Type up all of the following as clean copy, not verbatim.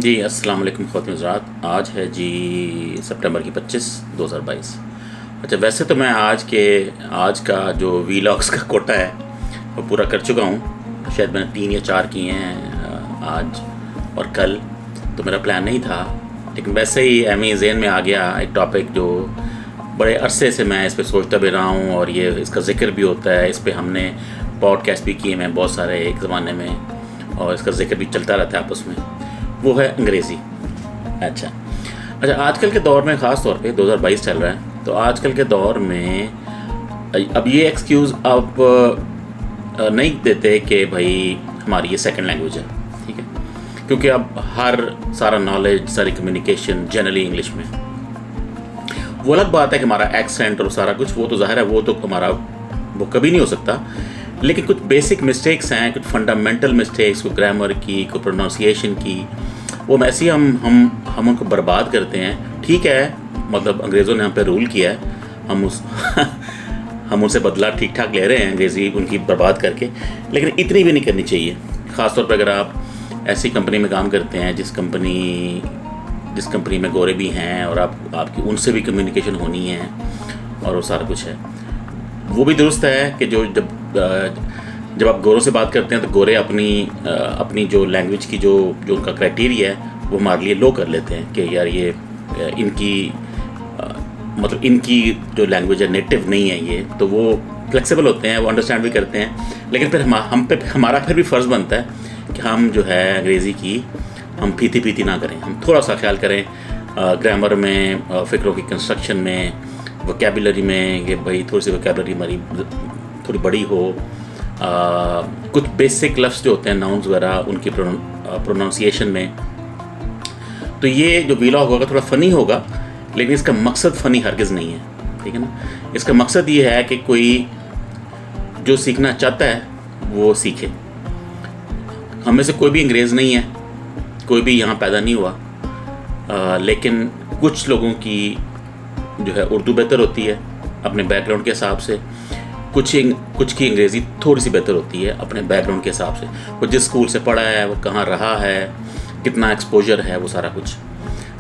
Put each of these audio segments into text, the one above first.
जी अस्सलाम वालेकुम ख़वातीन हज़रात। आज है जी सितंबर की 25 2022। अच्छा, वैसे तो मैं आज का जो वीलॉग्स का कोटा है वो पूरा कर चुका हूँ। शायद मैंने 3 या 4 किए हैं आज और कल। तो मेरा प्लान नहीं था, लेकिन वैसे ही ज़हन में आ गया एक टॉपिक जो बड़े अरसे से मैं इस पे सोचता भी रहा हूँ और ये इसका ज़िक्र भी होता है। इस पे हमने पॉडकास्ट भी किए हैं बहुत सारे एक ज़माने में, और इसका ज़िक्र भी चलता रहता है आपस में। वो है अंग्रेज़ी। अच्छा, आजकल के दौर में, ख़ास तौर पे 2022 चल रहा है, तो आजकल के दौर में अब ये एक्सक्यूज़ आप नहीं देते कि भाई हमारी ये सेकंड लैंग्वेज है, ठीक है, क्योंकि अब हर सारा नॉलेज, सारी कम्युनिकेशन जनरली इंग्लिश में। वो अलग बात है कि हमारा एक्सेंट और सारा कुछ, वो तो ज़ाहिर है, वो तो हमारा वो कभी नहीं हो सकता। लेकिन कुछ बेसिक मिस्टेक्स हैं, कुछ फंडामेंटल मिस्टेक्स, कोई ग्रामर की, कोई प्रोनाउंसिएशन की, वो ऐसी हम उनको बर्बाद करते हैं। ठीक है, मतलब अंग्रेज़ों ने हम पे रूल किया है, हम उनसे बदला ठीक ठाक ले रहे हैं अंग्रेज़ी उनकी बर्बाद करके, लेकिन इतनी भी नहीं करनी चाहिए। ख़ास तौर पर अगर आप ऐसी कंपनी में काम करते हैं जिस कंपनी में गोरे भी हैं और आपकी उनसे भी कम्युनिकेशन होनी है और वो सारा कुछ है। वो भी दुरुस्त है कि जब आप गोरों से बात करते हैं तो गोरे अपनी जो लैंग्वेज की जो उनका क्राइटेरिया है वो हमारे लिए लो कर लेते हैं कि यार ये इनकी जो लैंग्वेज है नेटिव नहीं है ये, तो वो फ्लेक्सिबल होते हैं, वो अंडरस्टैंड भी करते हैं। लेकिन फिर हमारा फिर भी फ़र्ज़ बनता है कि हम जो है अंग्रेज़ी की हम फीती ना करें, हम थोड़ा सा ख्याल करें ग्रामर में, फ़िक्रों की कंस्ट्रक्शन में, वोकैबुलरी में, कि भाई थोड़ी सी वोकैबुलरी हमारी थोड़ी बड़ी हो। कुछ बेसिक लफ्ज़ जो होते हैं नाउन्स वगैरह, उनकी प्रोनाउंसिएशन में। तो ये जो वीलॉग होगा थोड़ा फ़नी होगा, लेकिन इसका मकसद फ़नी हरगिज़ नहीं है, ठीक है ना। इसका मकसद ये है कि कोई जो सीखना चाहता है वो सीखे। हम में से कोई भी अंग्रेज़ नहीं है, कोई भी यहाँ पैदा नहीं हुआ, लेकिन कुछ लोगों की जो है उर्दू बेहतर होती है अपने बैकग्राउंड के हिसाब से, कुछ की अंग्रेज़ी थोड़ी सी बेहतर होती है अपने बैकग्राउंड के हिसाब से। वो जिस स्कूल से पढ़ा है, वो कहाँ रहा है, कितना एक्सपोजर है, वो सारा कुछ।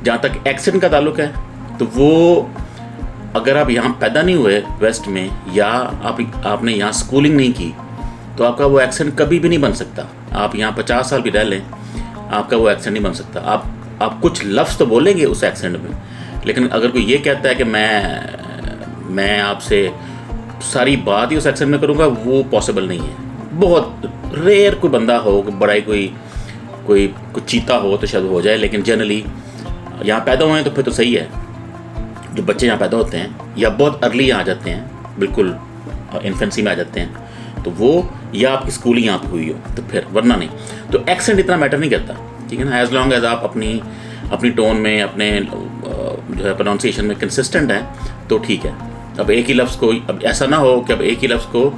जहाँ तक एक्सेंट का ताल्लुक है, तो वो अगर आप यहाँ पैदा नहीं हुए वेस्ट में, या आपने यहाँ स्कूलिंग नहीं की, तो आपका वो एक्सेंट कभी भी नहीं बन सकता। आप यहाँ 50 साल भी रह लें, आपका वो एक्सेंट नहीं बन सकता। आप कुछ लफ्ज़ तो बोलेंगे उस एक्सेंट में, लेकिन अगर कोई ये कहता है कि मैं आपसे सारी बात ही उस एक्सेंट में करूँगा, वो पॉसिबल नहीं है। बहुत रेयर कोई बंदा हो, बड़ा ही कोई चीता हो तो शायद हो जाए, लेकिन जनरली यहाँ पैदा हुए हैं तो फिर तो सही है। जो बच्चे यहाँ पैदा होते हैं या बहुत अर्ली यहाँ आ जाते हैं, बिल्कुल इन्फेंसी में आ जाते हैं, तो वो या आपकी स्कूलिंग यहाँ पर हुई हो तो फिर, वरना नहीं। तो एक्सेंट इतना मैटर नहीं करता, ठीक है ना। एज लॉन्ग एज आप अपनी टोन में, अपने जो है प्रोनाउंसिएशन में कंसिस्टेंट है तो ठीक है। अब एक ही लफ्ज़ को, अब ऐसा ना हो कि अब एक ही लफ्ज़ को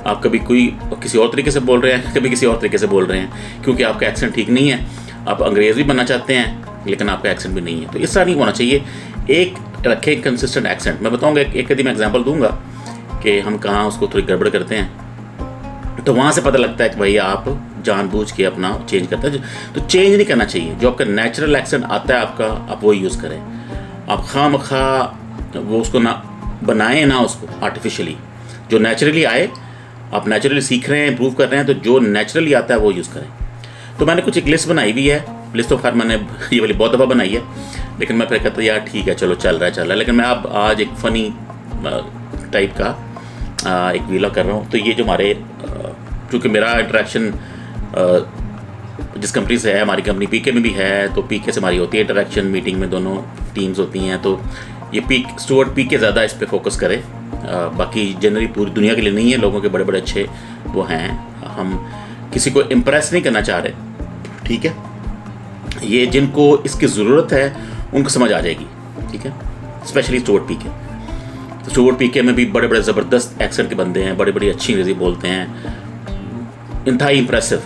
आप कभी किसी और तरीके से बोल रहे हैं, कभी किसी और तरीके से बोल रहे हैं, क्योंकि आपका एक्सेंट ठीक नहीं है। आप अंग्रेज़ भी बनना चाहते हैं लेकिन आपका एक्सेंट भी नहीं है, तो इस तरह नहीं होना चाहिए। एक रखे कंसिस्टेंट एक्सेंट। मैं बताऊँगा, एक यदि मैं एग्जाम्पल दूँगा कि हम कहाँ उसको थोड़ी गड़बड़ करते हैं, तो वहाँ से पता लगता है कि भाई आप जानबूझ के अपना चेंज करते हैं। तो चेंज नहीं करना चाहिए। जो आपका नेचुरल एक्सेंट आता है आपका, आप वो यूज़ करें। आप खामखा वो उसको ना बनाएं, ना उसको आर्टिफिशियली। जो नेचुरली आए, आप नेचुरली सीख रहे हैं, इम्प्रूव कर रहे हैं, तो जो नेचुरली आता है वो यूज़ करें। तो मैंने कुछ एक लिस्ट बनाई हुई है। लिस्ट तो खैर मैंने ये वाली बहुत दफ़ा बनाई है, लेकिन मैं फिर कहता यार ठीक है, चलो चल रहा है। लेकिन मैं अब आज एक फ़नी टाइप का एक वीलॉग कर रहा हूँ। तो ये जो हमारे, चूँकि मेरा इंटरेक्शन जिस कंपनी से है, हमारी कंपनी पीके में भी है, तो पीके से हमारी होती है इंटरेक्शन, मीटिंग में दोनों टीम्स होती हैं। तो ये स्टुअर्ट पीके ज़्यादा इस पे फोकस करे, बाकी जनरली पूरी दुनिया के लिए नहीं है। लोगों के बड़े बड़े अच्छे वो हैं, हम किसी को इम्प्रेस नहीं करना चाह रहे, ठीक है। ये जिनको इसकी ज़रूरत है उनको समझ आ जाएगी, ठीक है, स्पेशली स्टुअर्ट पीके। तो स्टुअर्ट पीके में भी बड़े बड़े ज़बरदस्त एक्सेंट के बंदे हैं, बड़ी बड़ी अच्छी अंग्रेज़ी बोलते हैं, इंतहाई इम्प्रेसिव,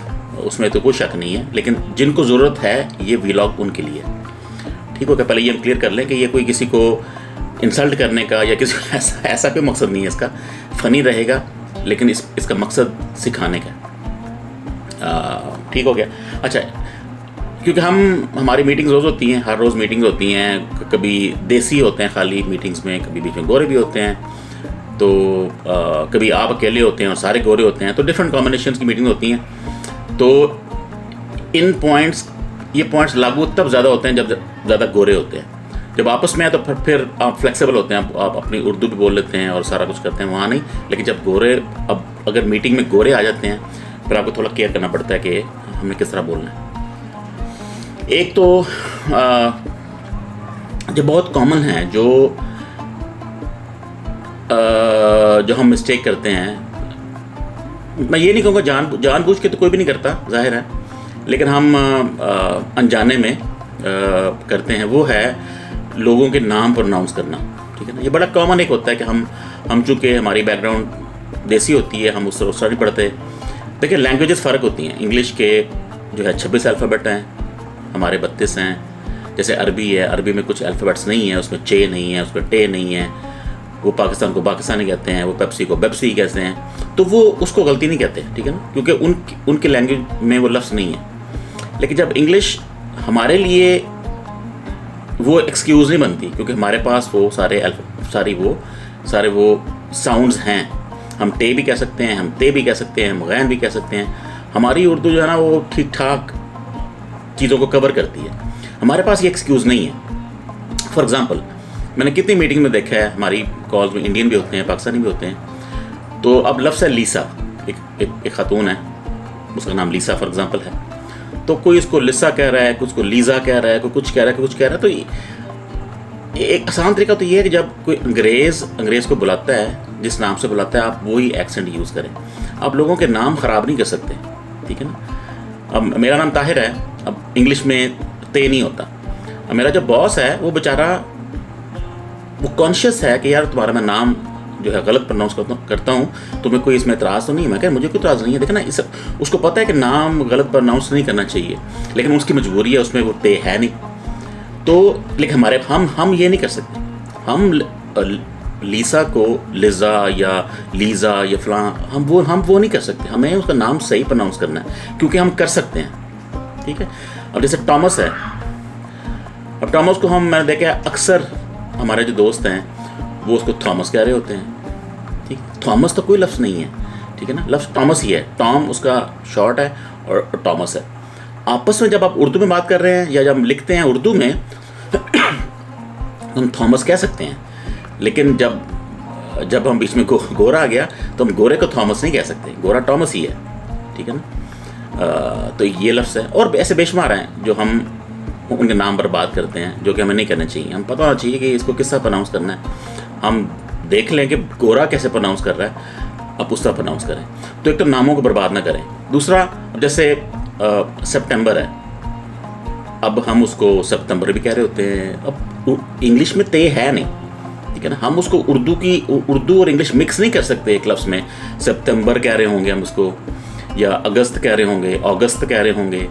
उसमें तो कोई शक नहीं है। लेकिन जिनको ज़रूरत है ये वीलॉग उनके लिए, ठीक हो गया। पहले ये हम क्लियर कर लें कि ये कोई किसी को इंसल्ट करने का या किसी को ऐसा कोई मकसद नहीं है इसका। फ़नी रहेगा, लेकिन इसका मकसद सिखाने का, ठीक हो गया। अच्छा, क्योंकि हमारी मीटिंग्स रोज़ होती हैं, हर रोज़ मीटिंग्स होती हैं, कभी देसी होते हैं खाली मीटिंग्स में, कभी बीच में गोरे भी होते हैं, तो कभी आप अकेले होते हैं और सारे गोरे होते हैं, तो डिफरेंट कॉम्बिनेशंस की मीटिंग होती हैं। तो इन पॉइंट्स, ये पॉइंट्स लागू तब ज़्यादा होते हैं जब ज़्यादा गोरे होते हैं। जब आपस में है तो फिर आप फ्लेक्सिबल होते हैं, आप अपनी उर्दू भी बोल लेते हैं और सारा कुछ करते हैं, वहाँ नहीं। लेकिन जब गोरे, अब अगर मीटिंग में गोरे आ जाते हैं, फिर आपको थोड़ा केयर करना पड़ता है कि हमें किस तरह बोलना है। एक तो जो बहुत कॉमन है, जो हम मिस्टेक करते हैं, मैं ये नहीं कहूँगा जानबूझ के तो कोई भी नहीं करता, जाहिर है, लेकिन हम अनजाने में करते हैं, वो है लोगों के नाम प्रोनाउंस करना। ठीक है ना, ये बड़ा कॉमन एक होता है कि हम चूँकि हमारी बैकग्राउंड देसी होती है, हम उस तरह नहीं पढ़ते। देखिए लैंग्वेजेस फ़र्क होती हैं। इंग्लिश के जो है 26 अल्फ़ाबेट हैं, हमारे 32 हैं। जैसे अरबी है, अरबी में कुछ अल्फ़ाबेट्स नहीं है, उसमें चे नहीं है, उसमें टे नहीं है। वो पाकिस्तान को पाकिस्तानी कहते हैं, वो पेप्सी को पेप्सी कहते हैं, तो वो उसको गलती नहीं कहते, ठीक है ना, क्योंकि उनके लैंग्वेज में वो लफ्ज़ नहीं है। लेकिन जब इंग्लिश हमारे लिए वो एक्सक्यूज़ नहीं बनती, क्योंकि हमारे पास वो सारे वो साउंड्स हैं। हम टे भी कह सकते हैं, हम ते भी कह सकते हैं, हम गैन भी कह सकते हैं। हमारी उर्दू जो है ना, वो ठीक ठाक चीज़ों को कवर करती है। हमारे पास ये एक्सक्यूज़ नहीं है। फॉर एग्ज़ाम्पल, मैंने कितनी मीटिंग में देखा है, हमारी कॉल्स में इंडियन भी होते हैं, पाकिस्तानी भी होते हैं। तो अब लफ्ज़ है लीसा, एक खातून है, उसका नाम लीसा फॉर एग्ज़ाम्पल है, तो कोई उसको लिसा कह रहा है, कुछ को लीज़ा कह रहा है, कोई कुछ कह रहा है, कोई कुछ कह रहा है। तो एक आसान तरीका तो ये है कि जब कोई अंग्रेज़ को बुलाता है, जिस नाम से बुलाता है, आप वही एक्सेंट यूज़ करें। आप लोगों के नाम ख़राब नहीं कर सकते, ठीक है ना। अब मेरा नाम ताहिर है, अब इंग्लिश में ते नहीं होता। अब मेरा जो बॉस है, वो बेचारा वो कॉन्शियस है कि यार तुम्हारा मैं नाम जो है गलत प्रोनाउंस करता हूँ, तुम्हें कोई इसमें एतराज़ तो नहीं है। मैं कह मुझे कोई एतराज़ नहीं है। देखना, उसको पता है कि नाम गलत प्रोनाउंस नहीं करना चाहिए, लेकिन उसकी मजबूरी है, उसमें वो ते है नहीं। तो लेकिन हम ये नहीं कर सकते। हम लीसा को लिज़ा या लीज़ा या फ़लाँ, हम वो नहीं कर सकते। हमें उसका नाम सही प्रोनाउंस करना है, क्योंकि हम कर सकते हैं, ठीक है। अब जैसे टॉमस है, अब टॉमस को मैंने देखा है अक्सर हमारे जो दोस्त हैं वो उसको थॉमस कह रहे होते हैं, ठीक। थॉमस तो कोई लफ्ज़ नहीं है, ठीक है ना, लफ्ज़ टॉमस ही है। टॉम उसका शॉर्ट है और टॉमस है। आपस में जब आप उर्दू में बात कर रहे हैं या जब हम लिखते हैं उर्दू में हम थॉमस कह सकते हैं, लेकिन जब हम बीच में गोरा आ गया तो हम गोरे को थॉमस नहीं कह सकते, गोरा टॉमस ही है, ठीक है ना। तो ये लफ्ज़ है, और ऐसे बेशुमार हैं जो हम उनके नाम पर बात करते हैं, जो कि हमें नहीं करना चाहिए। हम पता होना चाहिए कि इसको किस तरह प्रोनाउंस करना है। हम देख लें कि गोरा कैसे प्रोनाउंस कर रहा है, आप उस तरह प्रोनाउंस करें। तो एक तो नामों को बर्बाद ना करें। दूसरा, जैसे सितंबर है, अब हम उसको सितंबर भी कह रहे होते हैं। अब इंग्लिश में ते है नहीं, ठीक है ना। हम उसको उर्दू और इंग्लिश मिक्स नहीं कर सकते एक लफ्ज़ में। सितंबर कह रहे होंगे हम उसको, या अगस्त कह रहे होंगे, अगस्त कह रहे होंगे,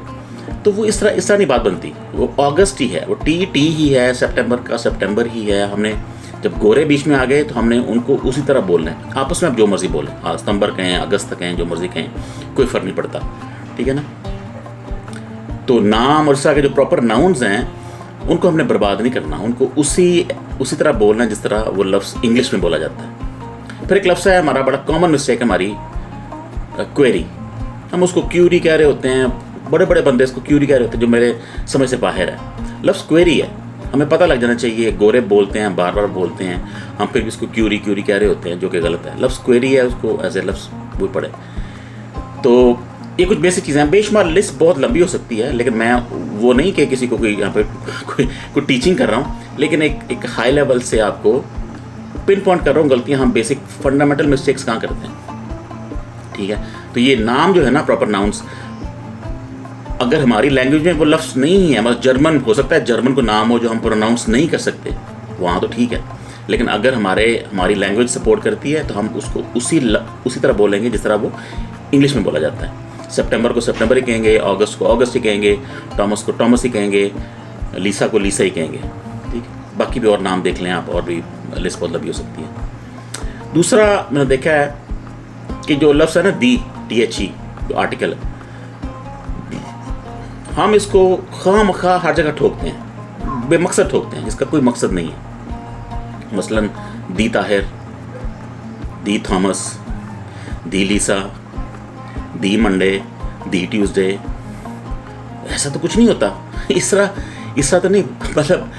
तो वो इस तरह नहीं बात बनती। वो अगस्त ही है, वो टी ही है, सितंबर का सितंबर ही है। हमने जब गोरे बीच में आ गए तो हमने उनको उसी तरह बोलना है। आपस में आप जो मर्ज़ी बोलें, सितंबर कहें, अगस्त कहें, जो मर्ज़ी कहें, कोई फ़र्क नहीं पड़ता, ठीक है ना। तो नाम और इस तरह के जो प्रॉपर नाउन्स हैं, उनको हमने बर्बाद नहीं करना, उनको उसी तरह बोलना जिस तरह वो लफ्ज़ इंग्लिश में बोला जाता है। फिर एक लफ्ज़ है हमारा बड़ा कॉमन मिस्टेक है हमारी, क्वेरी। हम उसको क्यूरी कह रहे होते हैं, बड़े बड़े बंदे इसको क्यूरी कह रहे होते हैं, जो मेरे समझ से बाहर है। लफ्ज़ क्वेरी है, हमें पता लग जाना चाहिए। गोरे बोलते हैं, बार बार बोलते हैं, हम फिर भी इसको क्यूरी कह रहे होते हैं, जो कि गलत है। लफ्ज़ क्वेरी है, उसको एज ए लफ्ज़ वो पढ़े। तो ये कुछ बेसिक चीज़ें हैं। बेशुमार लिस्ट बहुत लंबी हो सकती है, लेकिन मैं वो नहीं कि किसी को कोई यहाँ पे कोई टीचिंग कर रहा हूँ, लेकिन एक हाई लेवल से आपको पिन पॉइंट कर रहा हूँ गलतियाँ, हम बेसिक फंडामेंटल मिस्टेक्स कहाँ करते हैं, ठीक है। तो ये नाम जो है ना, प्रॉपर नाउंस, अगर हमारी लैंग्वेज में वो लफ्ज़ नहीं है, मतलब जर्मन हो सकता है, जर्मन को नाम हो जो हम प्रोनाउंस नहीं कर सकते, वहाँ तो ठीक है। लेकिन अगर हमारी लैंग्वेज सपोर्ट करती है तो हम उसको उसी तरह बोलेंगे जिस तरह वो इंग्लिश में बोला जाता है। सितंबर को सितंबर ही कहेंगे, अगस्त को अगस्त ही कहेंगे, टॉमस को टॉमस ही कहेंगे, लीसा को लीसा ही कहेंगे, ठीक है। बाकी भी और नाम देख लें आप, और भी लिस्ट बहुत लंबी हो सकती है। दूसरा मैंने देखा है कि जो लफ्ज़ है ना, THE, जो आर्टिकल है, हम इसको खामखा हर जगह ठोकते हैं, बेमकसद ठोकते हैं, जिसका कोई मकसद नहीं है। मसलन दी ताहिर, दी थॉमस, दी लीसा, दी मंडे, दी ट्यूसडे, ऐसा तो कुछ नहीं होता। इस तरह तो नहीं, मतलब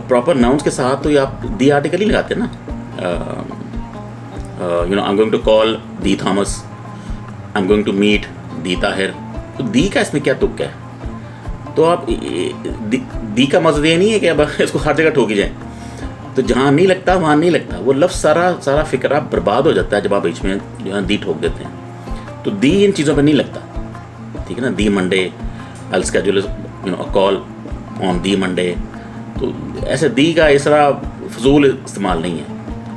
प्रॉपर नाउन्स के साथ तो आप दी आर्टिकल ही लगाते ना। I am going to call the Thomas, I am going to meet the Tahir. तो दी का इसमें क्या तुक है? तो आप दी का मकसद ये नहीं है कि अब इसको हर जगह ठोकी जाए। तो जहाँ नहीं लगता वहाँ नहीं लगता, वो लफ्ज़ सारा फिक्रा बर्बाद हो जाता है जब आप बीच में जो है दी ठोक देते हैं। तो दी इन चीज़ों पर नहीं लगता, ठीक है ना। The Monday, I schedule call on the Monday. तो ऐसे दी का इस तरह फजूल इस्तेमाल नहीं है।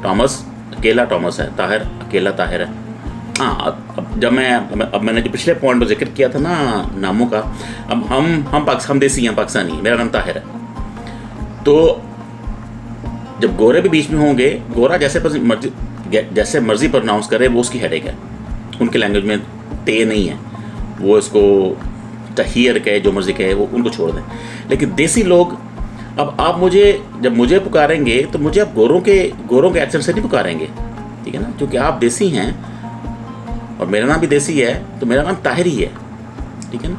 टॉमस अकेला टॉमस है, ताहिर अकेला ताहिर है। हाँ, अब मैंने जो पिछले पॉइंट में जिक्र किया था ना नामों का, अब हम देसी हैं, पाकिस्तानी, मेरा नाम ताहिर है। तो जब गोरे भी बीच में होंगे, गोरा जैसे मर्जी प्रोनाउंस करे वो उसकी हेडेक है। उनके लैंग्वेज में ते नहीं है, वो इसको तहियर कहे, जो मर्जी कहे, वो उनको छोड़ दें। लेकिन देसी लोग, अब आप जब मुझे पुकारेंगे तो मुझे आप गोरों के एक्सेंट से नहीं पुकारेंगे, ठीक है ना, क्योंकि आप देसी हैं और मेरा नाम भी देसी है, तो मेरा नाम ताहिर ही है, ठीक है ना।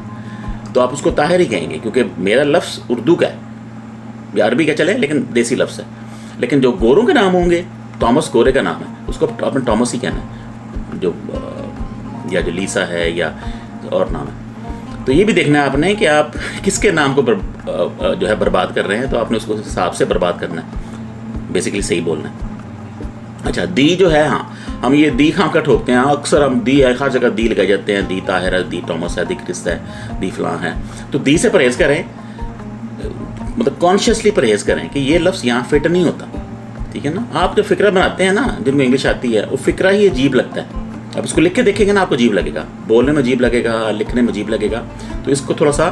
तो आप उसको ताहिर ही कहेंगे, क्योंकि मेरा लफ्ज़ उर्दू का है या अरबी का चले, लेकिन देसी लफ्ज़ है। लेकिन जो गोरों के नाम होंगे, टॉमस गोरे का नाम है, उसको आपने टॉमस ही कहना है, जो लीसा है या और नाम है। तो ये भी देखना है आपने कि आप किसके नाम को जो है बर्बाद कर रहे हैं, तो आपने उसको हिसाब से बर्बाद करना है, बेसिकली सही बोलना है। अच्छा, दी जो है, हाँ, हम ये दी खां का ठोकते हैं। अक्सर हम दी है, हर जगह दी लगाए जाते हैं, दी ताहिर है, दी टॉमस है, दी क्रिस है, दी फलां है। तो दी से परहेज़ करें, मतलब कॉन्शियसली परहेज़ करें कि ये लफ्ज़ यहाँ फिट नहीं होता, ठीक है ना। आप जो फ़िक्रा बनाते हैं ना, जिनको इंग्लिश आती है, वो फ़िक्रा ही अजीब लगता है। अब इसको लिख के देखेंगे ना, आपको अजीब लगेगा, बोलने में अजीब लगेगा, लिखने में अजीब लगेगा। तो इसको थोड़ा सा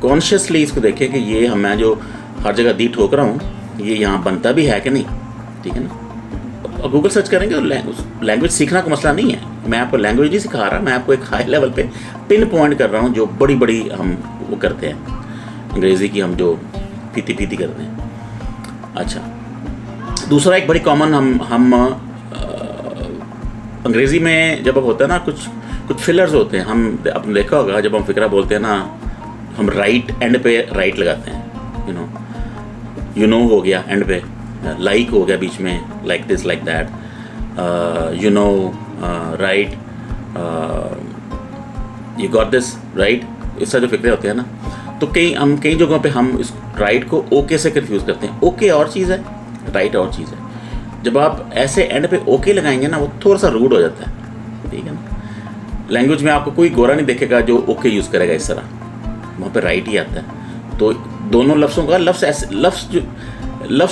कॉन्शियसली इसको देखें कि ये मैं जो हर जगह दी ठोक रहा हूँ, ये यहाँ बनता भी है कि नहीं, ठीक है ना। और गूगल सर्च करेंगे तो लैंग्वेज सीखना का मसला नहीं है। मैं आपको लैंग्वेज नहीं सिखा रहा, मैं आपको एक हाई लेवल पे पिन पॉइंट कर रहा हूँ, जो बड़ी हम वो करते हैं, अंग्रेज़ी की हम जो फीती करते हैं। अच्छा, दूसरा एक बड़ी कॉमन हम अंग्रेज़ी में जब अब होता है ना, कुछ फिलर्स होते हैं। आपने देखा होगा, जब हम फिक्रा बोलते हैं ना, हम राइट एंड पे राइट लगाते हैं, यू नो हो गया एंड पे, लाइक हो गया बीच में, like this like that, right, you got this right. इस तरह जो फिक्रे होते हैं ना, तो कई जगहों पे हम इस राइट को ओके से कंफ्यूज करते हैं। ओके और चीज़ है, राइट और चीज़ है। जब आप ऐसे एंड पे ओके लगाएंगे ना, वो थोड़ा सा रूड हो जाता है, ठीक है ना। लैंग्वेज में आपको कोई गोरा नहीं देखेगा जो ओके यूज़ करेगा इस तरह, वहाँ पे राइट ही आता है। तो दोनों लफ्ज़ों का लफ्ज़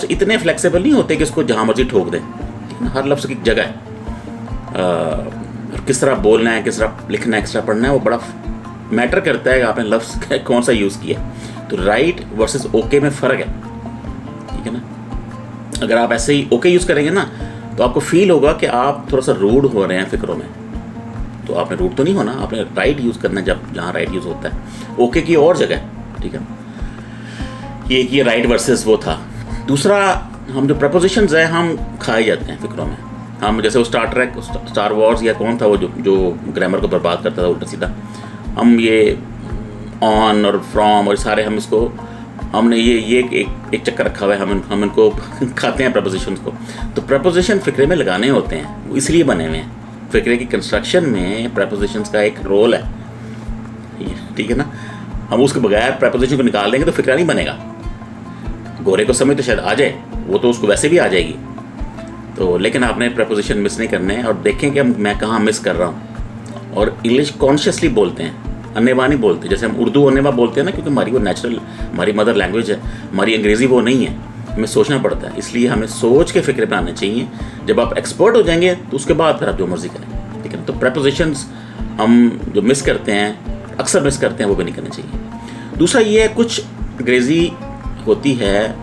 इतने फ्लेक्सिबल नहीं होते कि इसको जहाँ मर्जी ठोक दें, ठीक है ना। हर लफ्ज़ की जगह है, किस तरह बोलना है, किस तरह लिखना है, किस तरह पढ़ना है, वो बड़ा मैटर करता है कि आपने लफ्ज़ कौन सा यूज़ किया। तो राइट वर्सेस ओके में फ़र्क है, ठीक है ना। अगर आप ऐसे ही ओके यूज़ करेंगे ना, तो आपको फील होगा कि आप थोड़ा सा रूड हो रहे हैं फ़िक्रों में। तो आपने रूड तो नहीं होना, आपने राइट यूज़ करना जब जहाँ राइट यूज़ होता है। ओके की और जगह, ठीक है। ये राइट वर्सेस वो था। दूसरा, हम जो प्रपोजिशंस हैं, हम खाए जाते हैं फ़िक्रों में। हम जैसे वो स्टार वॉर्स या कौन था वो जो ग्रामर को बर्बाद करता था उल्टा सीधा, हम ये ऑन और फ्रॉम और सारे हमने ये एक चक्कर रखा हुआ है, हम इनको खाते हैं प्रपोजिशंस को। तो प्रपोजिशन फ़िक्रे में लगाने होते हैं, वो इसलिए बने हुए हैं। फ़िक्रे की कंस्ट्रक्शन में प्रपोजिशंस का एक रोल है, ठीक है ना। हम उसके बगैर प्रपोजिशन को निकाल देंगे तो फ़िक्रा नहीं बनेगा। गोरे को समझ तो शायद आ जाए, वो तो उसको वैसे भी आ जाएगी। तो लेकिन आपने प्रपोजिशन मिस नहीं करने हैं, और देखें कि मैं कहाँ मिस कर रहा हूँ। और इंग्लिश कॉन्शियसली बोलते हैं, अन्नेवा नहीं बोलते। जैसे हम उर्दू अन्नेवा बोलते हैं ना, क्योंकि हमारी वो नेचुरल, हमारी मदर लैंग्वेज है, हमारी अंग्रेज़ी वो नहीं है, हमें सोचना पड़ता है। इसलिए हमें सोच के फ़िक्रे बनाने चाहिए। जब आप एक्सपर्ट हो जाएंगे तो उसके बाद फिर आप जो मर्ज़ी करें, ठीक है ना। तो प्रपोजिशंस हम जो मिस करते हैं, अक्सर मिस करते हैं, वो भी नहीं करने चाहिए। दूसरा ये है, कुछ अंग्रेज़ी होती है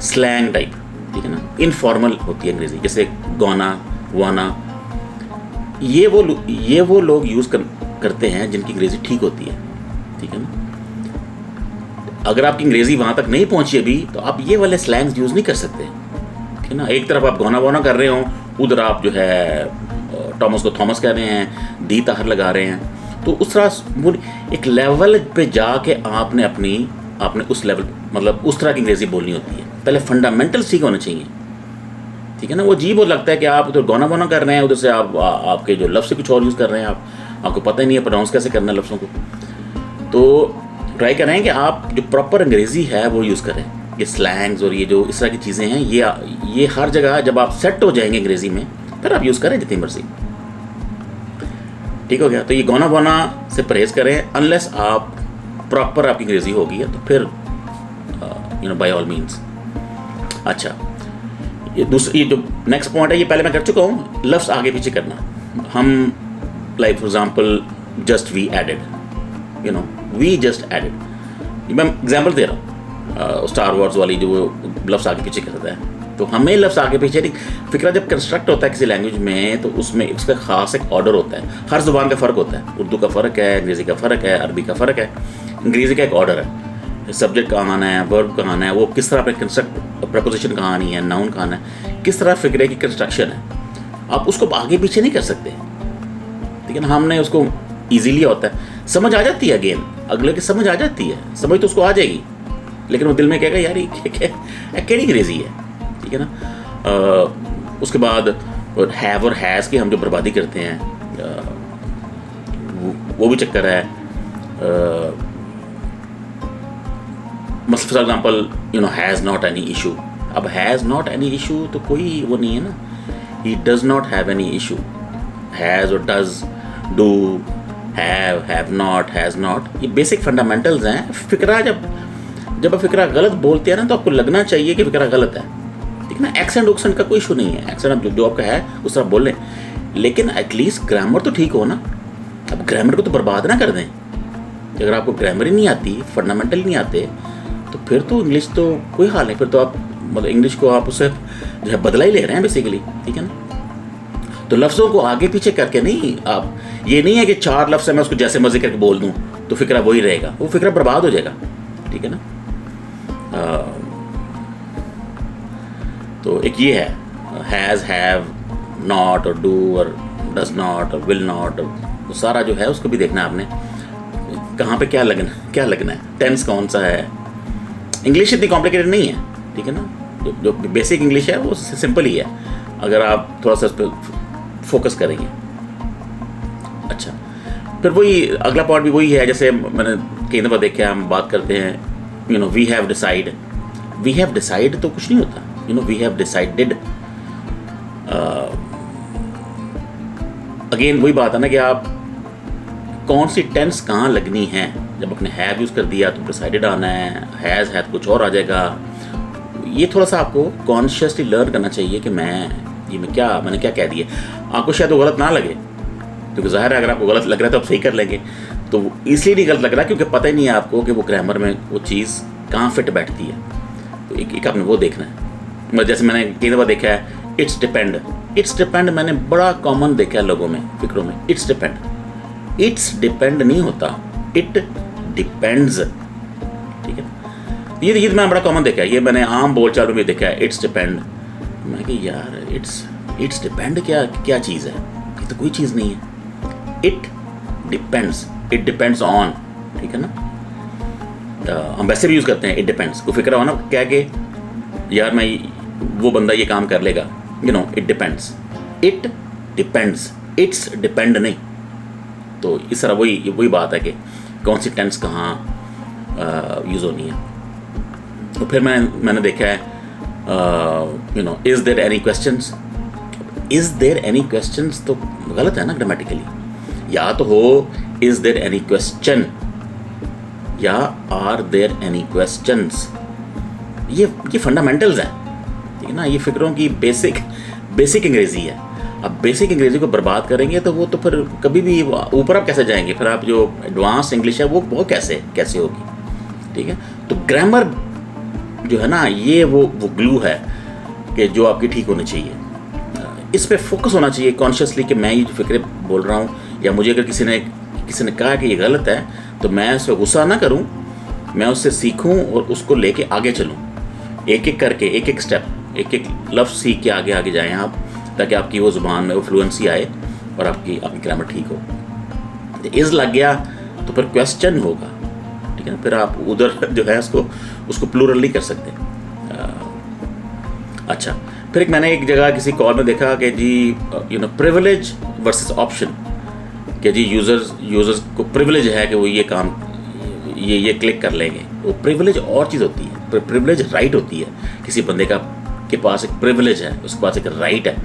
स्लैंग टाइप, ठीक है ना, इनफॉर्मल होती है अंग्रेज़ी, जैसे गौना, वाना। ये वो लोग यूज़ करते हैं जिनकी अंग्रेज़ी ठीक होती है, ठीक है ना। अगर आपकी अंग्रेज़ी वहाँ तक नहीं पहुँची अभी तो आप ये वाले स्लैंग्स यूज़ नहीं कर सकते, ठीक है ना। एक तरफ आप गौना वोना कर रहे हो, उधर आप जो है टॉमस को थॉमस कह रहे हैं, दी ताहर लगा रहे हैं। तो उस तरह एक लेवल पे जाके आपने उस लेवल मतलब उस तरह की अंग्रेज़ी बोलनी होती है। पहले फंडामेंटल्स ठीक होने चाहिए, ठीक है ना। वो अजीब हो लगता है कि आप उधर गौना वोना कर रहे हैं, उधर से आपके जो लफ्ज़ कुछ और यूज़ कर रहे हैं, आपको पता ही नहीं है प्रोनाउंस कैसे करना है लफ्ज़ों को। तो ट्राई करें कि आप जो प्रॉपर अंग्रेज़ी है वो यूज़ करें। ये स्लैंग्स और ये जो इस तरह की चीज़ें हैं ये हर जगह जब आप सेट हो जाएंगे अंग्रेज़ी में फिर आप यूज़ करें जितनी मर्जी, ठीक हो गया। तो ये गौना वोना से परहेज़ करें, अनलेस आप प्रॉपर आपकी अंग्रेज़ी होगी है तो फिर बाय ऑल मीन्स। अच्छा, ये जो नेक्स्ट पॉइंट है ये पहले मैं कर चुका हूँ, लफ्ज़ आगे पीछे करना। हम like for example just we added, we just added, मैं एग्जांपल दे रहा हूँ स्टार वॉर्स वाली जो लफ्ज़ आगे पीछे करता है। तो हमें लफ्ज़ आगे पीछे फिक्रा जब कंस्ट्रक्ट होता है किसी लैंग्वेज में तो उसमें उसका ख़ास एक ऑर्डर होता है। हर ज़ुबान का फ़र्क होता है, उर्दू का फ़र्क है, अंग्रेज़ी का फ़र्क है, अरबी का फ़र्क है। अंग्रेज़ी का एक ऑर्डर है, सब्जेक्ट कहाँ आना है, वर्ब कहाँ आना है, वो किस तरह पे कंस्ट्रक्ट, प्रपोजिशन कहाँ आनी है, नाउन कहाँ आना है, किस तरह फिक्रे की कंस्ट्रक्शन है। आप उसको आगे पीछे नहीं कर सकते, ठीक है ना। हमने उसको ईजीली होता है, समझ आ जाती है, अगेन अगले की समझ आ जाती है, समझ तो उसको आ जाएगी, लेकिन वो दिल में कहेगा यार ये केड़ी अंग्रेज़ी है, ठीक है ना। उसके बाद हैव और हैज़ की हम जो बर्बादी करते हैं वो भी चक्कर है। For example has not any issue. अब हैज़ नॉट एनी इशू तो कोई वो नहीं है ना, he does not have any issue. Has और does, do, have not, has not, ये बेसिक फंडामेंटल्स हैं। फिक्रा जब आप फिक्रा गलत बोलते हैं ना तो आपको लगना चाहिए कि फिक्रा गलत है, ठीक है ना। एक्सेंट उक्सेंट का कोई इशू नहीं है, एक्सेंट आप जो आपका है उस तरह बोलें, लेकिन एटलीस्ट ग्रामर तो ठीक हो ना। अब ग्रामर को तो बर्बाद ना कर दें। अगर आपको ग्रामर ही नहीं आती, फंडामेंटल नहीं आते, तो फिर तो इंग्लिश तो कोई हाल नहीं, फिर तो आप मतलब इंग्लिश को आप उससे जो है बदला ही ले रहे हैं बेसिकली, ठीक है ना। तो लफ्ज़ों को आगे पीछे करके नहीं, आप ये नहीं है कि 4 लफ्ज़ है मैं उसको जैसे मर्जी करके बोल दूँ तो फिक्रा वही रहेगा, वो फिक्रा बर्बाद हो जाएगा, ठीक है ना। तो एक ये है हैज़, हैव, नॉट और डू और डज नॉट और विल नॉट, और सारा जो है उसको भी देखना है आपने, कहाँ पे क्या लगना है, टेंस कौन सा है। इंग्लिश इतनी कॉम्प्लिकेटेड नहीं है, ठीक है ना। जो बेसिक इंग्लिश है वो सिंपल ही है अगर आप थोड़ा सा उस पर फोकस करेंगे। अच्छा, फिर वही अगला पॉइंट भी वही है, जैसे मैंने कई दफ़ा देखा है, हम बात करते हैं we have decide. We have decide तो कुछ नहीं होता, वी हैव डिसाइडेड। अगेन वही बात है ना कि आप कौन सी टेंस कहाँ लगनी है। जब आपने हैव यूज़ कर दिया तो डिसाइडेड आना है, हैज़ है तो कुछ और आ जाएगा। ये थोड़ा सा आपको कॉन्शियसली लर्न करना चाहिए कि मैंने क्या कह दिया। आपको शायद वो गलत ना लगे, क्योंकि ज़ाहिर है अगर आपको गलत लग रहा है तो आप सही कर लेंगे। तो इसलिए नहीं गलत लग रहा क्योंकि पता ही नहीं है आपको कि वो ग्रामर में वो चीज़ कहाँ फिट बैठती है। तो एक आपने वो देखना है। जैसे मैंने कई दफ़ा देखा है इट्स डिपेंड मैंने बड़ा कॉमन देखा है लोगों में, फिक्रों में। इट्स डिपेंड नहीं होता, इट डिपेंड्स, ठीक है। ये मैंने बड़ा कॉमन देखा है, ये मैंने आम बोलचाल में भी देखा है, इट्स डिपेंड। मैं कि यार इट्स डिपेंड क्या चीज़ है, ये तो कोई चीज़ नहीं है। इट डिपेंड्स ऑन, ठीक है ना। हम वैसे भी यूज़ करते हैं इट डिपेंड्स, को फिक्र हो ना क्या कि यार मैं वो बंदा ये काम कर लेगा, it depends. It depends, it's depend नहीं। तो इस तरह वही बात है कि कौन सी टेंस कहाँ यूज़ होनी है। तो फिर मैंने देखा है is there any questions. Is there any questions तो गलत है ना ग्रामेटिकली। या तो हो इज़ देयर एनी क्वेश्चन या आर देयर एनी क्वेश्चंस। ये फंडामेंटल्स हैं, ठीक है ना। ये फिक्रों की बेसिक अंग्रेज़ी है। अब बेसिक अंग्रेज़ी को बर्बाद करेंगे तो वो तो फिर कभी भी ऊपर आप कैसे जाएंगे, फिर आप जो एडवांस इंग्लिश है वो कैसे होगी, ठीक है। तो ग्रामर जो है ना ये वो ग्लू है कि जो आपकी ठीक होनी चाहिए। इस पे फोकस होना चाहिए कॉन्शियसली कि मैं ये जो फिक्रे बोल रहा हूँ, या मुझे अगर किसी ने कहा कि ये गलत है तो मैं उस पर गुस्सा ना करूँ, मैं उससे सीखूं और उसको लेके आगे चलूं, एक एक करके, एक एक स्टेप, एक एक लफ्ज़ सीख के आगे आगे जाएं आप, ताकि आपकी वो ज़ुबान में वो फ्लुएंसी आए और आपकी ग्रामर ठीक हो। इज़ लग गया तो फिर क्वेश्चन होगा, ठीक है ना, फिर आप उधर जो है उसको प्लूरल नहीं कर सकते। अच्छा, फिर मैंने एक जगह किसी कॉल में देखा कि जी प्रिविलेज वर्सेस ऑप्शन, कि जी यूज़र्स को प्रिविलेज है कि वो ये काम ये क्लिक कर लेंगे। वो प्रिविलेज और चीज़ होती है, प्रिविलेज राइट होती है। किसी बंदे के पास एक प्रिविलेज है, उसके पास एक राइट है।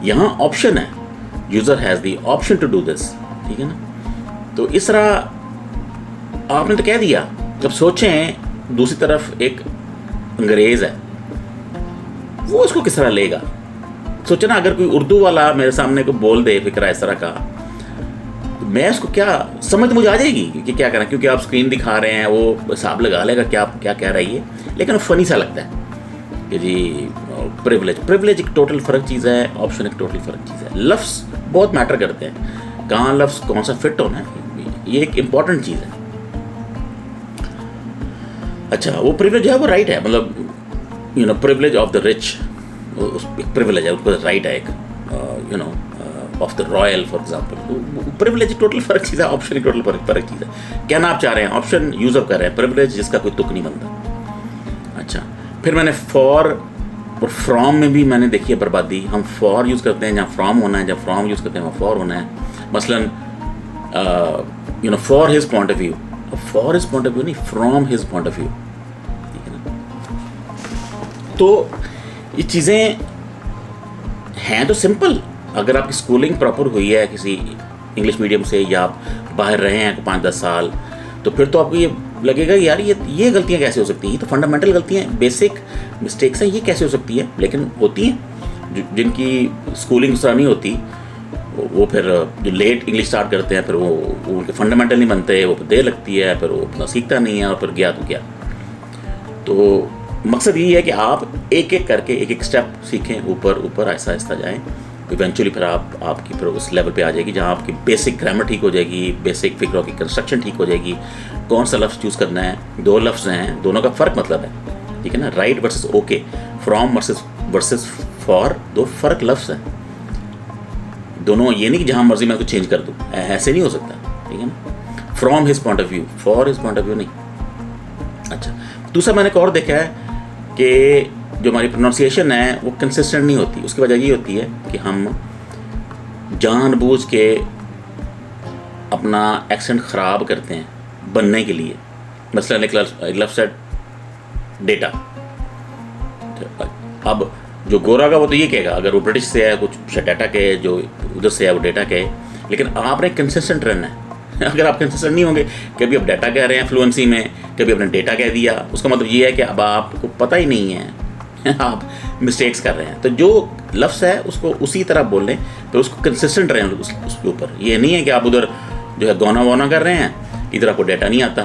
यहाँ ऑप्शन है, user has the option to do this, ठीक है ना। तो इस तरह आपने तो कह दिया। जब सोचें दूसरी तरफ एक अंग्रेज़ है, वो इसको किस तरह लेगा। सोचे ना, अगर कोई उर्दू वाला मेरे सामने को बोल दे फिक्रा इस तरह का, मैं उसको क्या समझ मुझे आ जाएगी कि क्या करना, क्योंकि आप स्क्रीन दिखा रहे हैं, वो हिसाब लगा लेगा क्या क्या कह रही है। लेकिन वो फ़नी सा लगता है कि जी प्रिविलेज एक टोटल फ़र्क चीज़ है, ऑप्शन एक टोटल फ़र्क चीज़ है। लफ्ज़ बहुत मैटर करते हैं, कहाँ लफ्ज़ कौन सा फिट होना है, ये एक इम्पॉर्टेंट चीज़ है। अच्छा, वो प्रिविलेज है, वो राइट है, मतलब प्रिविलेज ऑफ द रिच, एक प्रिविलेज है, उसको राइट है एक of the royal for example. Privilege total फ़र्क चीज़ है, ऑप्शन एक टोटल फ़र्क चीज़ है। कहना आप चाह रहे हैं ऑप्शन यूज़ अप कर रहे हैं, प्रिविलेज जिसका कोई तुक नहीं बनता। अच्छा, फिर मैंने फॉर और फ्रॉम में भी मैंने देखी है बर्बादी। हम फॉर यूज़ करते हैं जहाँ फ्रॉम होना है, जहाँ फ्रॉम यूज़ करते हैं वहाँ फॉर होना है। मसलन for his point of view, for his point of view नहीं, from his point of view, ठीक है ना। तो ये चीज़ें हैं तो सिंपल। अगर आपकी स्कूलिंग प्रॉपर हुई है किसी इंग्लिश मीडियम से, या आप बाहर रहे हैं 5-10 साल, तो फिर तो आपको ये लगेगा यार ये गलतियाँ कैसे हो सकती हैं, ये तो फंडामेंटल गलतियाँ हैं, बेसिक मिस्टेक्स हैं, ये कैसे हो सकती है। लेकिन होती हैं। जिनकी स्कूलिंग उस तरह नहीं होती, वो फिर जो लेट इंग्लिश स्टार्ट करते हैं, फिर वो उनके फंडामेंटल नहीं बनते, वो देर लगती है, फिर वो उतना सीखता नहीं है, और फिर गया तो क्या। तो मकसद यही है कि आप एक एक करके एक एक स्टेप सीखें, ऊपर आहिस्ता आहिस्ता जाएँ। इवेंचुअली फिर आपकी फिर उस लेवल पे आ जाएगी जहाँ आपकी बेसिक ग्रामर ठीक हो जाएगी, बेसिक फिक्रों की कंस्ट्रक्शन ठीक हो जाएगी। कौन सा लफ्ज़ चूज़ करना है, 2 लफ्ज़ हैं, दोनों का फ़र्क मतलब है, ठीक है ना। Right versus okay, from versus for, 2 फ़र्क लफ्ज़ हैं दोनों। ये नहीं कि जहाँ मर्जी मैं उसको चेंज कर दूँ, ऐसे नहीं हो सकता, ठीक है ना। From his point of view, for his point of view नहीं। अच्छा, दूसरा मैंने एक और देखा है कि जो हमारी प्रोनाउंसिएशन है वो कंसिस्टेंट नहीं होती। उसकी वजह ये होती है कि हम जानबूझ के अपना एक्सेंट ख़राब करते हैं बनने के लिए। मसलन एक लफ्ज़ है डेटा, अब जो गोरा का वो तो ये कहेगा, अगर वो ब्रिटिश से है कुछ डाटा के, जो उधर से है वो डेटा के, लेकिन आपने कंसिस्टेंट रहना है। अगर आप कंसिस्टेंट नहीं होंगे, कभी आप डाटा कह रहे हैं फ्लुएंसी में, कभी आपने डेटा कह दिया, उसका मतलब ये है कि अब आपको पता ही नहीं है, आप मिस्टेक्स कर रहे हैं। तो जो लफ्ज़ है उसको उसी तरह बोल लें, तो उसको कंसिस्टेंट रहें उसके ऊपर। ये नहीं है कि आप उधर जो है गौना वौना कर रहे हैं, इधर आपको डाटा नहीं आता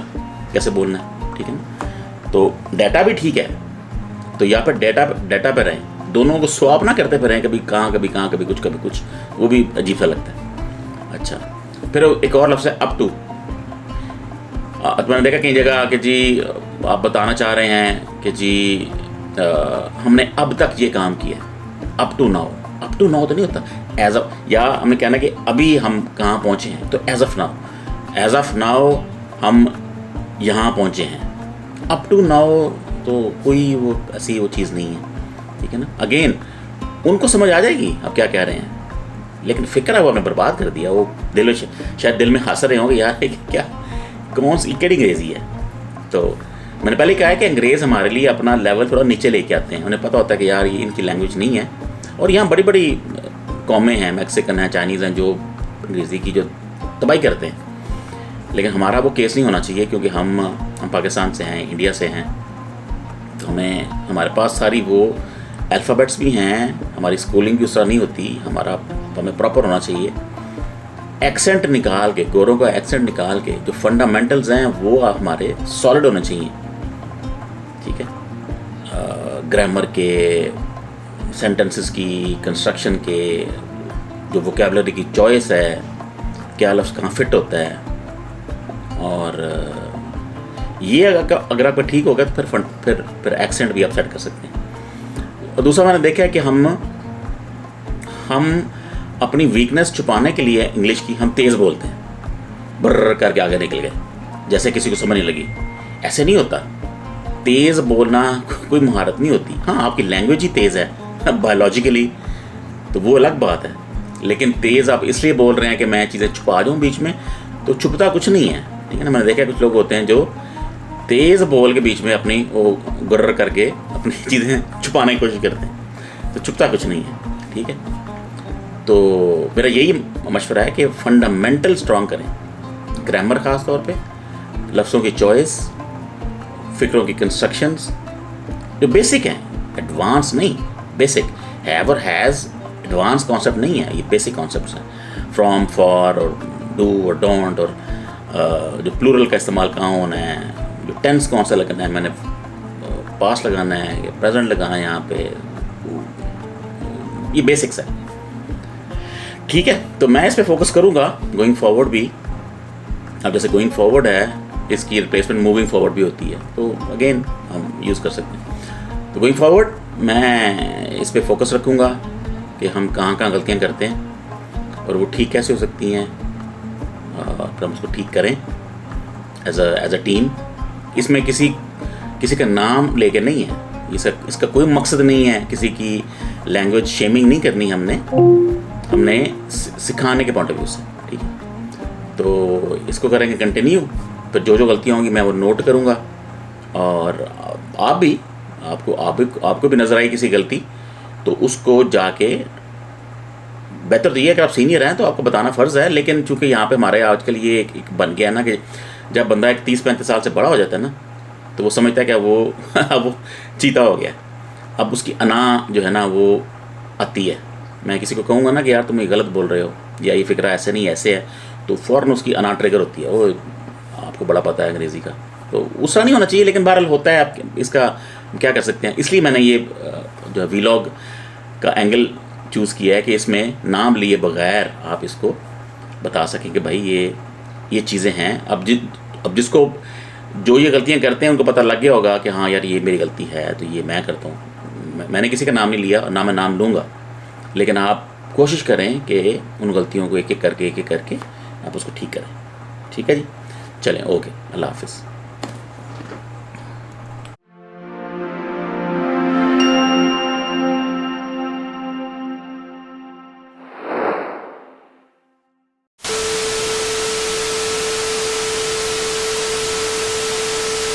कैसे बोलना है, ठीक है ना। तो डाटा भी ठीक है, तो यहाँ पर डाटा पर रहें, दोनों को स्वैप ना करते फिर रहें, कभी कहाँ कभी कुछ, वो भी अजीब सा लगता है। अच्छा, फिर एक और लफ्ज़ है अप टू। मैंने देखा कई जगह कि जी आप बताना चाह रहे हैं कि जी हमने अब तक ये काम किया, अप टू नाउ तो नहीं होता, एज ऑफ, या हमने कहना कि अभी हम कहाँ पहुँचे हैं, तो एज ऑफ नाउ हम यहाँ पहुँचे हैं। अप टू नाउ तो कोई वो ऐसी वो चीज़ नहीं है, ठीक है ना। अगेन उनको समझ आ जाएगी आप क्या कह रहे हैं, लेकिन फ़िक्र है वो आपने बर्बाद कर दिया। वो शायद दिल में हंस रहे होंगे, यार क्या कौन सी केड़ी अंग्रेज़ी है। तो मैंने पहले कहा है कि अंग्रेज़ हमारे लिए अपना लेवल थोड़ा नीचे लेके आते हैं। उन्हें पता होता है कि यार ये इनकी लैंग्वेज नहीं है, और यहाँ बड़ी बड़ी कौमें हैं, मैक्सिकन हैं, चाइनीज़ हैं, जो अंग्रेज़ी की जो तबाही करते हैं। लेकिन हमारा वो केस नहीं होना चाहिए, क्योंकि हम पाकिस्तान से हैं, इंडिया से हैं, तो हमारे पास सारी वो अल्फ़ाबेट्स भी हैं, हमारी स्कूलिंग भी उस तरह नहीं होती, हमें प्रॉपर होना चाहिए। एक्सेंट निकाल के, गोरों का एक्सेंट निकाल के, जो फंडामेंटल्स हैं वो हमारे सॉलिड होने चाहिए, ठीक है। ग्रामर के, सेंटेंसेस की कंस्ट्रक्शन के, जो वोकैबुलरी की चॉइस है, क्या लफ्ज़ कहाँ फिट होता है, और ये अगर आपका ठीक होगा तो फिर एक्सेंट भी आप सेट कर सकते हैं। और दूसरा मैंने देखा है कि हम अपनी वीकनेस छुपाने के लिए इंग्लिश की हम तेज़ बोलते हैं, बर्र करके आगे निकल गए, जैसे किसी को समझ नहीं लगी। ऐसे नहीं होता। तेज़ बोलना कोई महारत नहीं होती। हाँ, आपकी लैंग्वेज ही तेज़ है बायोलॉजिकली, तो वो अलग बात है। लेकिन तेज़ आप इसलिए बोल रहे हैं कि मैं चीज़ें छुपा दूँ बीच में, तो छुपता कुछ नहीं है, ठीक है ना। मैंने देखा कुछ लोग होते हैं जो तेज़ बोल के बीच में अपनी वो गुर्र करके अपनी चीज़ें छुपाने की कोशिश करते हैं, तो छुपता कुछ नहीं है, ठीक है। तो मेरा यही मशवरा है कि फंडामेंटल स्ट्रॉन्ग करें, ग्रामर ख़ास तौर पे, लफ्ज़ों की चॉइस, फ़िक्रों की कंस्ट्रक्शंस जो बेसिक हैं, एडवांस नहीं, बेसिक। हैव और हैज़ एडवांस कॉन्सेप्ट नहीं है, ये बेसिक कॉन्सेप्ट्स हैं। फ्रॉम, फॉर और डू और डोंट, और जो प्लूरल का इस्तेमाल कहाँ होना है, जो टेंस कौन सा लगाना है, मैंने पास्ट लगाना है या प्रेजेंट लगाना है यहाँ पे, ये बेसिक्स है, ठीक है। तो मैं इस पे फोकस करूँगा गोइंग फॉरवर्ड भी। अब जैसे गोइंग फॉरवर्ड है, इसकी रिप्लेसमेंट मूविंग फॉरवर्ड भी होती है, तो अगेन हम यूज़ कर सकते हैं। तो गोइंग फॉरवर्ड मैं इस पे फोकस रखूँगा कि हम कहाँ कहाँ गलतियाँ करते हैं और वो ठीक कैसे हो सकती हैं, और फिर हम उसको ठीक करें एज अ टीम। इसमें किसी का नाम लेके नहीं है, इसका कोई मकसद नहीं है, किसी की लैंग्वेज शेमिंग नहीं करनी हमने सिखाने के पॉइंट ऑफ व्यू से, ठीक है। तो इसको करेंगे कंटिन्यू, फिर जो गलतियाँ होंगी मैं वो नोट करूँगा, और आपको भी नज़र आई किसी गलती, तो उसको जाके, बेहतर तो ये है कि आप सीनियर हैं तो आपको बताना फ़र्ज़ है, लेकिन चूंकि यहाँ पे हमारे आजकल ये एक बन गया है ना कि जब बंदा एक 30-35 साल से बड़ा हो जाता है ना, तो वो समझता है कि वो चीता हो गया, अब उसकी अना जो है ना वो आती है। मैं किसी को कहूँगा ना कि यार तुम ये गलत बोल रहे हो, या ये फ़िक्रा ऐसे नहीं ऐसे है, तो फ़ौरन उसकी अना ट्रिगर होती है। वो आपको बड़ा पता है अंग्रेज़ी का, तो उसका नहीं होना चाहिए, लेकिन बहरहाल होता है। आप इसका क्या कर सकते हैं, इसलिए मैंने ये जो है वीलॉग का एंगल चूज़ किया है कि इसमें नाम लिए बगैर आप इसको बता सकें कि भाई ये चीज़ें हैं। अब जिसको जो ये गलतियां करते हैं उनको पता लग गया होगा कि हाँ यार ये मेरी गलती है, तो ये मैं करता हूँ। मैंने किसी का नाम नहीं लिया और ना मैं नाम लूँगा, लेकिन आप कोशिश करें कि उन गलतियों को एक एक करके आप उसको ठीक करें, ठीक है जी। चलें, ओके, अल्लाह हाफिज़।